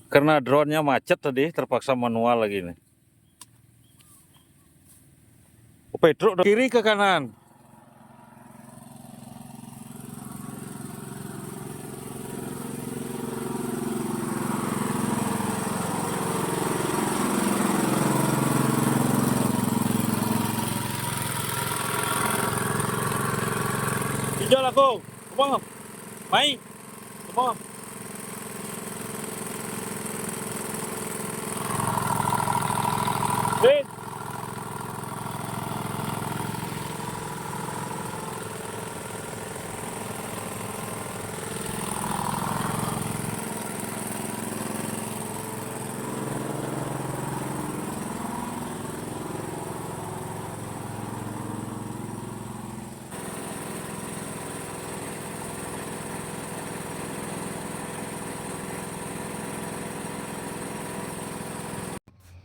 Karena drone-nya macet tadi, terpaksa manual lagi nih. Pedro kiri ke kanan. Hijau aku, come main, come Wait.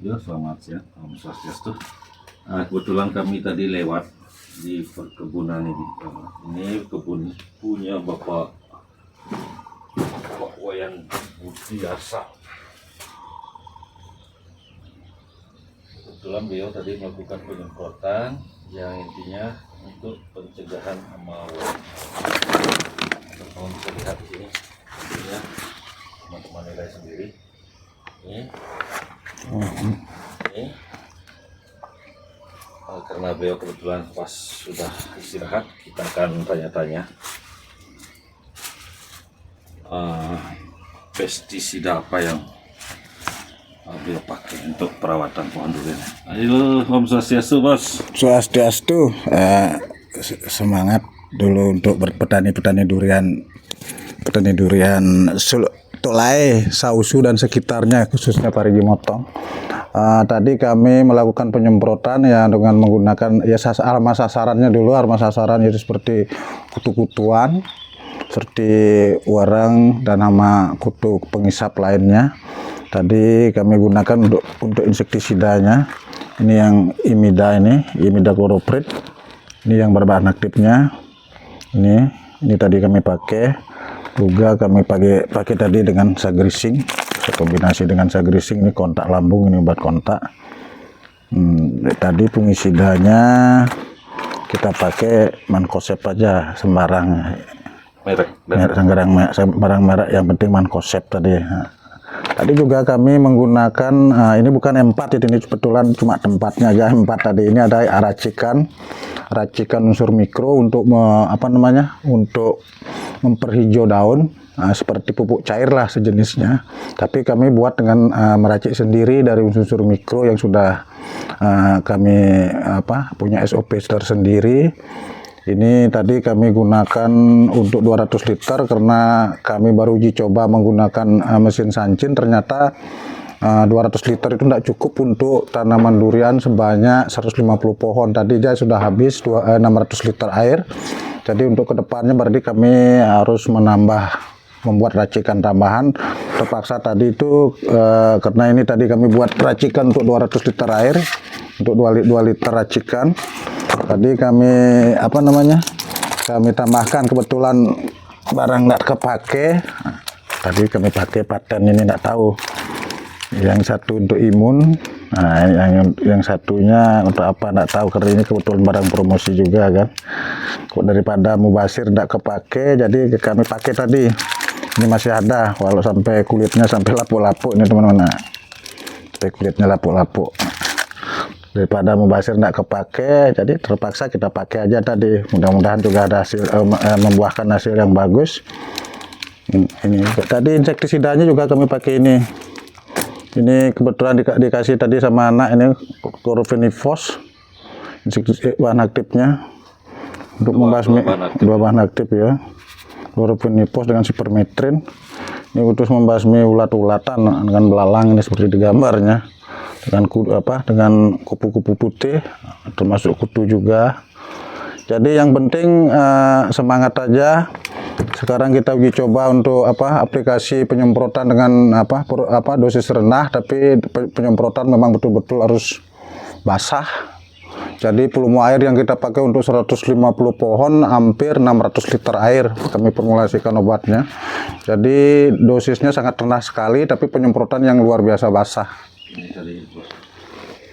Ya, selamat siang, Om Swastiastu. Kebetulan kami tadi lewat di perkebunan ini. Ini kebun punya Bapak Wayan Budiasa. Kebetulan beliau tadi melakukan penyemprotan yang intinya untuk pencegahan hama wabah. Teman-teman bisa lihat di sini, ya, teman-teman nilai sendiri. Ini. Karena beliau kebetulan pas sudah istirahat, kita akan tanya-tanya pestisida apa yang beliau pakai untuk perawatan pohon durian. Ayo, Om Swastiastu, Bos. Swastiastu, semangat dulu untuk berpetani-petani durian, Tolai, Sausu dan sekitarnya, khususnya Parigi Motong. Tadi kami melakukan penyemprotan ya dengan menggunakan ya arma sasarannya dulu, arma sasaran itu seperti kutu-kutuan, seperti warang dan hama kutu pengisap lainnya. Tadi kami gunakan untuk insektisidanya. Ini yang imidacloprid. Ini yang berbahan aktifnya. Ini tadi kami pakai. Juga kami pakai tadi dengan sagrising, kombinasi dengan sagrising. Ini kontak lambung, ini obat kontak. Tadi fungisidanya kita pakai mankosep aja, sembarang merek yang penting mankosep tadi. Tadi juga kami menggunakan ini bukan M4, ini kebetulan cuma tempatnya aja M4 tadi. Ini ada racikan unsur mikro untuk untuk memperhijau daun, seperti pupuk cair lah sejenisnya. Tapi kami buat dengan meracik sendiri dari unsur mikro yang sudah kami punya SOP tersendiri. Ini tadi kami gunakan untuk 200 liter karena kami baru uji coba menggunakan mesin sancin. Ternyata 200 liter itu tidak cukup untuk tanaman durian sebanyak 150 pohon. Tadi dia sudah habis 600 liter air. Jadi untuk kedepannya berarti kami harus membuat racikan tambahan. Terpaksa tadi itu karena ini tadi kami buat racikan untuk 200 liter air, untuk 2 liter racikan. Tadi kami kami tambahkan, kebetulan barang nggak kepake. Tadi kami pakai paten ini, nggak tahu. Yang satu untuk imun, yang satunya untuk apa nggak tahu, karena ini kebetulan barang promosi juga kan. Daripada mubasir nggak kepake, jadi kami pakai tadi. Ini masih ada, walau sampai kulitnya sampai lapuk-lapuk ini teman-teman. Sampai kulitnya lapuk-lapuk. Daripada mubasir nggak kepake, jadi terpaksa kita pakai aja tadi. Mudah-mudahan juga ada hasil, membuahkan hasil yang bagus. Ini tadi insektisidanya juga kami pakai ini. Ini kebetulan dikasih tadi sama anak, ini chlorphenifos, bahan aktifnya untuk membasmi dua bahan aktif ya, chlorphenifos dengan sipermetrin. Ini untuk membasmi ulat-ulatan dengan belalang, ini seperti di gambarnya, dengan kupu-kupu putih, termasuk kutu juga. Jadi yang penting semangat aja. Sekarang kita uji coba untuk aplikasi penyemprotan dengan dosis rendah, tapi penyemprotan memang betul-betul harus basah. Jadi volume air yang kita pakai untuk 150 pohon hampir 600 liter air kami formulasikan obatnya. Jadi dosisnya sangat rendah sekali, tapi penyemprotan yang luar biasa basah. Ini tadi bos.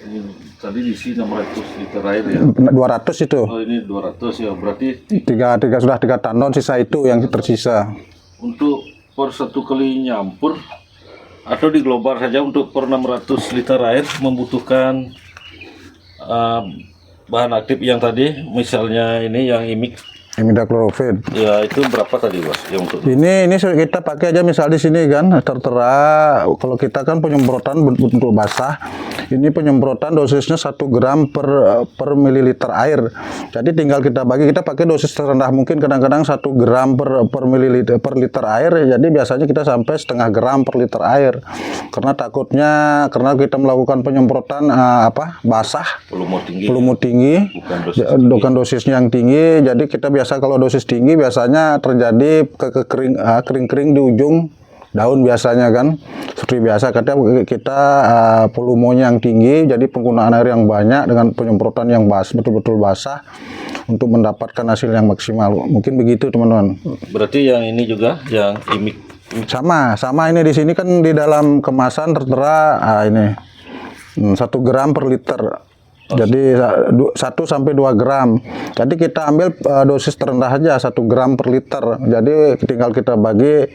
Ini tadi diisi 600 liter air ya. 200 itu. Oh ini 200 ya, berarti Sudah 3 tandon, sisa itu yang tersisa. untuk per satu kali nyampur atau di global saja untuk per 600 liter air membutuhkan bahan aktif yang tadi, misalnya ini yang imik Imidacloprid. ya, itu berapa tadi bos yang untuk Ini kita pakai aja misal di sini kan, tertera kalau kita kan penyemprotan untuk basah. Ini penyemprotan dosisnya 1 gram per mililiter air. Jadi tinggal kita bagi, kita pakai dosis terendah mungkin, kadang-kadang 1 gram per mililiter per liter air. Jadi biasanya kita sampai setengah gram per liter air. Karena karena kita melakukan penyemprotan basah, volume tinggi, bukan dosisnya yang tinggi. Jadi kita biasa kalau dosis tinggi biasanya terjadi kering-kering di ujung daun biasanya kan, seperti biasa kita volumenya yang tinggi, jadi penggunaan air yang banyak dengan penyemprotan yang betul-betul basah untuk mendapatkan hasil yang maksimal. Mungkin begitu teman-teman. Berarti yang ini juga yang imik sama ini di sini kan di dalam kemasan tertera ini 1 gram per liter. Jadi 1 sampai 2 gram. Jadi kita ambil dosis terendah aja 1 gram per liter. Jadi tinggal kita bagi.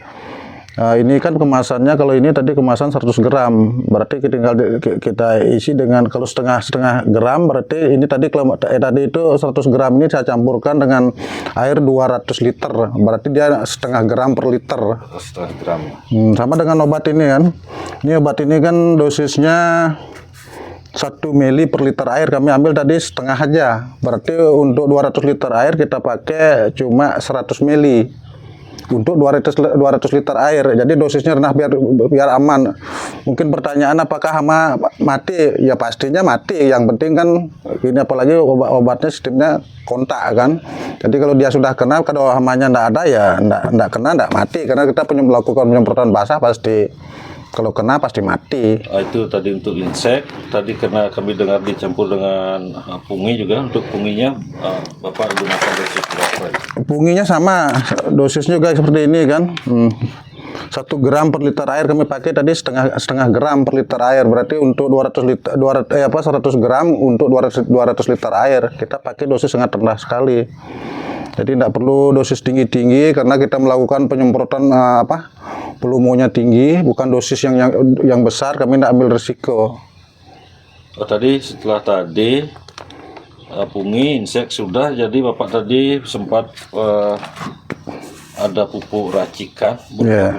Ini kan kemasannya, kalau ini tadi kemasan 100 gram. Berarti tinggal kita isi dengan, kalau setengah gram berarti ini tadi itu 100 gram ini saya campurkan dengan air 200 liter. Berarti dia setengah gram per liter. Setengah gram. Sama dengan obat ini kan. Ini obat ini kan dosisnya 1 mili per liter air, kami ambil tadi setengah aja. Berarti untuk 200 liter air kita pakai cuma 100 mili untuk 200 liter air. Jadi dosisnya rendah biar aman. Mungkin pertanyaan apakah hama mati? Ya pastinya mati. Yang penting kan ini, apalagi obatnya sistemnya kontak kan. Jadi kalau dia sudah kena, kalau hamanya enggak ada ya enggak kena, enggak mati, karena kita melakukan penyemprotan basah pasti. Kalau kena pasti mati. Itu tadi untuk insek. Tadi karena kami dengar dicampur dengan pungi juga. Untuk punginya Bapak gunakan dosis berapa? Punginya sama, dosisnya juga seperti ini kan. 1 gram per liter air kami pakai tadi setengah gram per liter air. Berarti untuk 100 gram untuk 200 liter air kita pakai dosis sangat rendah sekali. Jadi tidak perlu dosis tinggi-tinggi karena kita melakukan penyemprotan volumenya tinggi, bukan dosis yang besar, kami tidak ambil risiko. Tadi setelah pungi, insek sudah, jadi Bapak tadi sempat ada pupuk racikan. Ya,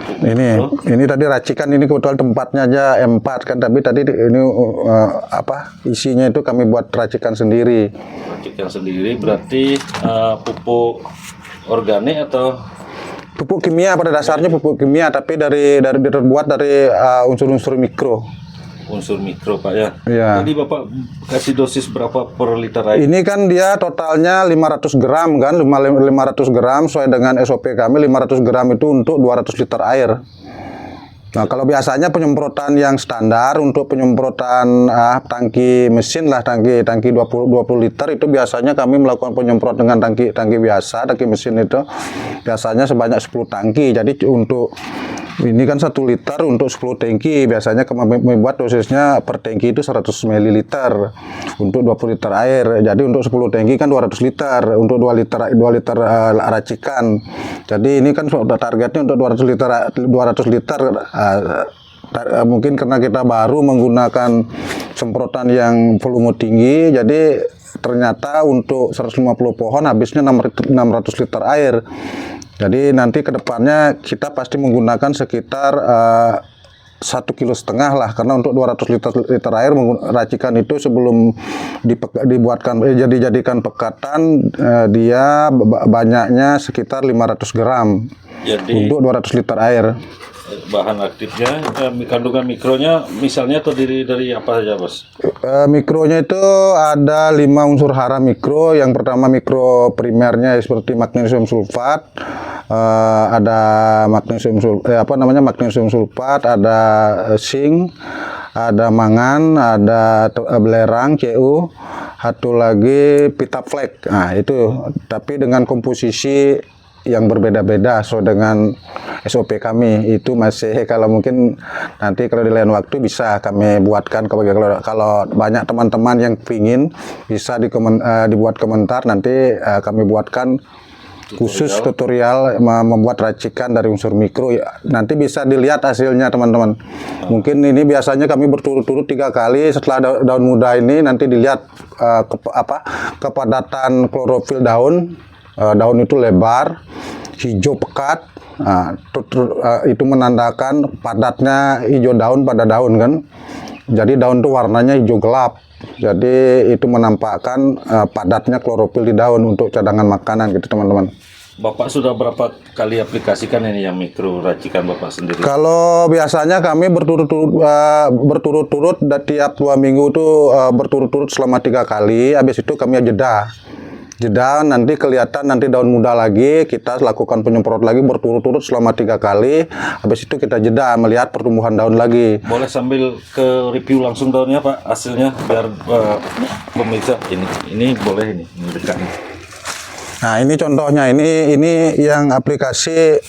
ini tadi racikan, ini kebetulan tempatnya aja M4 kan, tapi tadi ini isinya itu kami buat racikan sendiri. Racikan sendiri berarti pupuk organik atau pupuk kimia? Pada dasarnya pupuk kimia, tapi terbuat dari unsur-unsur mikro. Unsur mikro Pak ya. Ya. Jadi Bapak kasih dosis berapa per liter air? Ini kan dia totalnya 500 gram kan, 500 gram sesuai dengan SOP kami. 500 gram itu untuk 200 liter air. Nah, kalau biasanya penyemprotan yang standar untuk penyemprotan tangki mesin lah, tangki 20 liter itu biasanya kami melakukan penyemprot dengan tangki biasa, tangki mesin itu biasanya sebanyak 10 tangki. Jadi untuk ini kan 1 liter untuk 10 tangki, biasanya kami membuat dosisnya per tangki itu 100 ml untuk 20 liter air. Jadi untuk 10 tangki kan 200 liter, untuk 2 liter racikan. Jadi ini kan targetnya untuk 200 liter. Mungkin karena kita baru menggunakan semprotan yang volume tinggi, jadi ternyata untuk 150 pohon habisnya 600 liter air. Jadi nanti ke depannya kita pasti menggunakan sekitar 1,5 kilo lah, karena untuk 200 liter air racikan itu sebelum dijadikan pekatan dia banyaknya sekitar 500 gram. Jadi, untuk 200 liter air. Bahan aktifnya, kandungan mikronya misalnya terdiri dari apa saja Bos? Mikronya itu ada 5 unsur hara mikro. Yang pertama mikro primernya seperti magnesium sulfat, ada magnesium sulfat, ada zinc, ada mangan, ada belerang, Cu, satu lagi pita flek. Nah itu, tapi dengan komposisi yang berbeda-beda sesuai dengan SOP kami. Itu masih kalau mungkin nanti kalau di lain waktu bisa kami buatkan, kalau banyak teman-teman yang pingin bisa dibuat komentar, nanti kami buatkan khusus tutorial membuat racikan dari unsur mikro. Nanti bisa dilihat hasilnya teman-teman. Mungkin ini biasanya kami berturut-turut 3 kali setelah daun muda ini, nanti dilihat kepadatan klorofil daun. Daun itu lebar, hijau pekat. Itu menandakan padatnya hijau daun pada daun kan. Jadi daun itu warnanya hijau gelap. Jadi itu menampakkan padatnya klorofil di daun untuk cadangan makanan gitu teman-teman. Bapak sudah berapa kali aplikasikan ini yang mikro racikan Bapak sendiri? Kalau biasanya kami berturut-turut tiap 2 minggu itu berturut-turut selama 3 kali. Habis itu kami jeda. Nanti kelihatan nanti daun muda lagi, kita lakukan penyemprot lagi berturut-turut selama 3 kali. Habis itu kita jeda melihat pertumbuhan daun lagi. Boleh sambil ke review langsung daunnya Pak, hasilnya biar pemirsa ini boleh ini dekat nih. Nah ini contohnya, ini yang aplikasi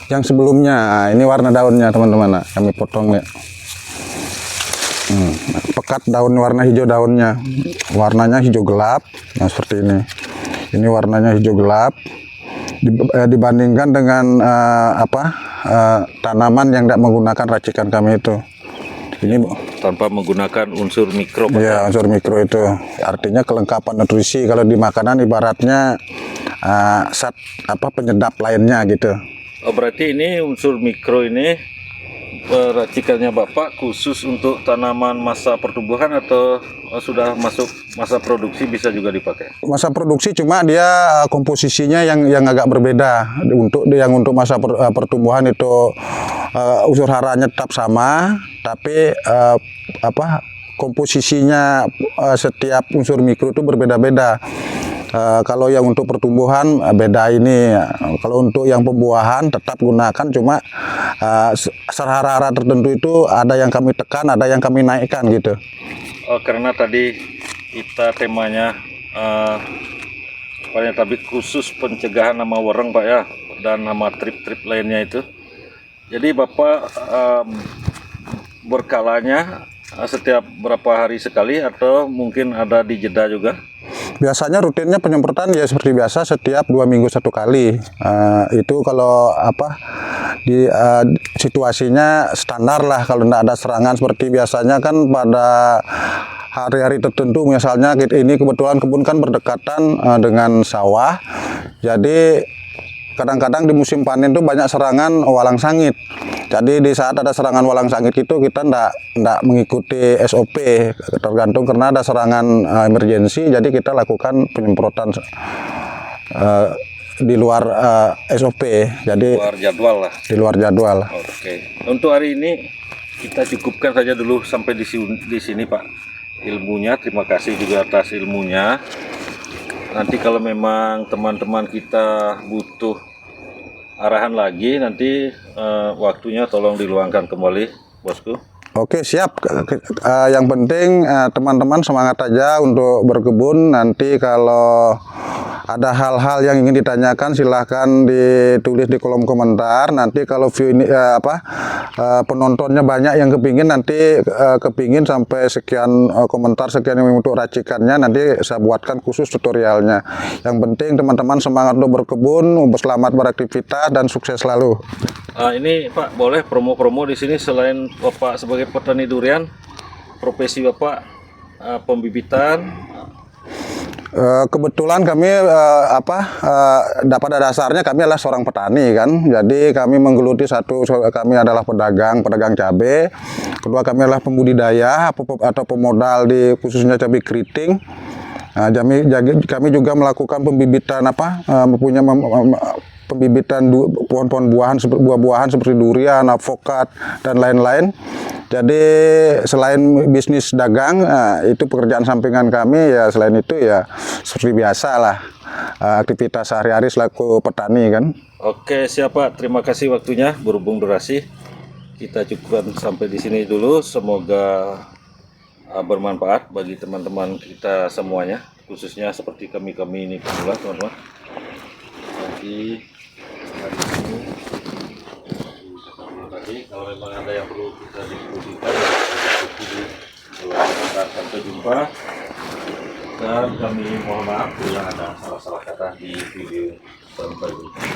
yang sebelumnya. Nah, ini warna daunnya teman-teman. Nah, kami potong ya. Pekat daun, warna hijau daunnya, warnanya hijau gelap. Nah seperti ini. Ini warnanya hijau gelap dibandingkan dengan tanaman yang tidak menggunakan racikan kami itu. Ini tanpa menggunakan unsur mikro Pak. Ya, unsur mikro itu artinya kelengkapan nutrisi. Kalau di makanan ibaratnya penyedap lainnya gitu. Oh, berarti ini unsur mikro ini racikannya Bapak khusus untuk tanaman masa pertumbuhan atau sudah masuk masa produksi bisa juga dipakai? Masa produksi cuma dia komposisinya yang agak berbeda. Untuk masa pertumbuhan itu unsur haranya tetap sama, tapi komposisinya setiap unsur mikro itu berbeda-beda. Kalau yang untuk pertumbuhan beda ini. Kalau untuk yang pembuahan tetap gunakan, cuma hara-hara tertentu itu ada yang kami tekan, ada yang kami naikkan gitu. Oh, karena tadi kita temanya tapi khusus pencegahan hama wereng Pak ya, dan hama trip-trip lainnya itu. Jadi Bapak berkalanya setiap berapa hari sekali atau mungkin ada di jeda juga? Biasanya rutinnya penyemprotan ya seperti biasa setiap 2 minggu 1 kali. Itu kalau situasinya standar lah, kalau tidak ada serangan seperti biasanya kan pada hari-hari tertentu. Misalnya ini kebetulan kebun kan berdekatan dengan sawah, jadi kadang-kadang di musim panen itu banyak serangan walang sangit. Jadi di saat ada serangan walang sangit itu kita ndak mengikuti SOP, tergantung karena ada serangan emergensi, jadi kita lakukan penyemprotan di luar SOP. Jadi luar jadwal lah. Di luar jadwal. Oke. Untuk hari ini kita cukupkan saja dulu sampai di sini Pak ilmunya. Terima kasih juga atas ilmunya. Nanti kalau memang teman-teman kita butuh arahan lagi, nanti waktunya tolong diluangkan kembali, bosku. Oke, siap. Yang penting teman-teman semangat aja untuk berkebun. Nanti kalau ada hal-hal yang ingin ditanyakan silahkan ditulis di kolom komentar. Nanti kalau view ini penontonnya banyak yang kepingin, nanti kepingin sampai sekian komentar, sekian yang untuk racikannya, nanti saya buatkan khusus tutorialnya. Yang penting teman-teman semangat untuk berkebun, selamat beraktivitas dan sukses selalu. Ini Pak, boleh promo-promo di sini selain Bapak sebagai petani durian, profesi Bapak pembibitan. Kebetulan kami pada dasarnya kami adalah seorang petani kan, jadi kami menggeluti kami adalah pedagang cabai. Kedua kami adalah pembudidaya atau pemodal di khususnya cabai keriting. Kami juga melakukan pembibitan pembibitan pohon-pohon buah-buahan seperti durian, avokat dan lain-lain. Jadi selain bisnis dagang, itu pekerjaan sampingan kami ya. Selain itu ya seperti biasa lah, aktivitas sehari-hari selaku petani kan. Oke, siap Pak. Terima kasih waktunya. Berhubung durasi, kita cukupkan sampai di sini dulu. Semoga bermanfaat bagi teman-teman kita semuanya, khususnya seperti kami ini pemula, teman-teman. kasih hari ini. Tadi kalau memang ada yang perlu kita diskusikan, diskusi di sampai jumpa. Dan kami mohon maaf bila ada salah-salah kata di video ini.